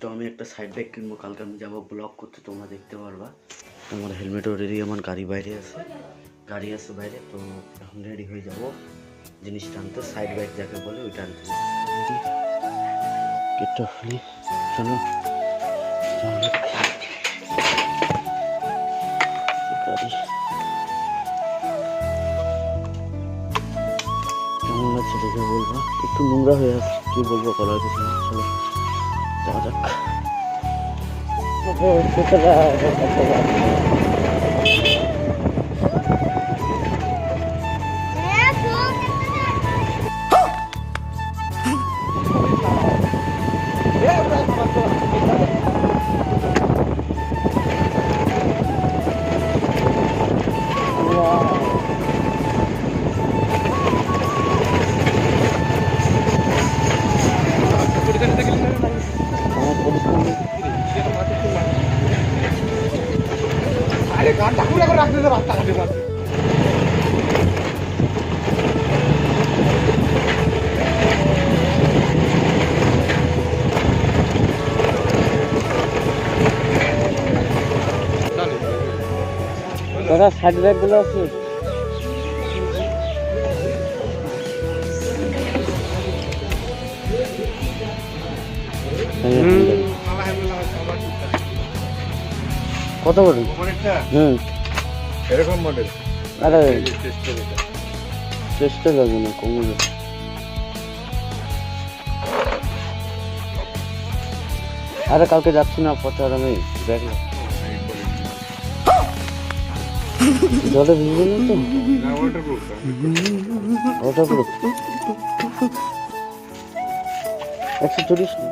তো আমি একটা সাইড ব্যাগ কিনবো, কালকে আমি যাবো ব্লগ করতে, তোমরা দেখতে পারবা। আমার হেলমেটও রেডি, আমার গাড়ি আছে বাইরে, তো এখন রেডি হয়ে যাব জিনিসটা আনতে, সাইড ব্যাগ যাকে বলে ওইটা আনতে। গেটটা খুলি, চলো। গাড়ি কেমন লাগছে দেখে বলবা, একটু নোংরা হয়ে আছে, কি বলবো কলার কিছু না। চলো যাওয়া যাক। अरे गाड़ ढाकुर को रास्ते से रास्ता काटे बात দাদা সাইড ব্যাগ গুলো আছে? কত করে? এরকম মডেল। আরে চেষ্টা লাগবে না, কমে যাবে। আরে কালকে যাচ্ছি না পথে, আর আমি ব্যাগ জলে ভিজবে না তো? ওয়াটারপ্রুফ 140 না।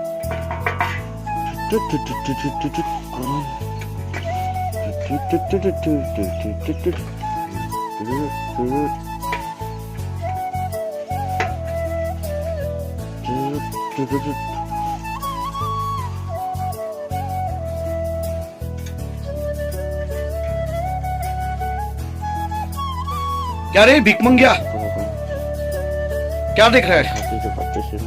क्या रे भिख मंगिया क्या देख रहा है? हाथी से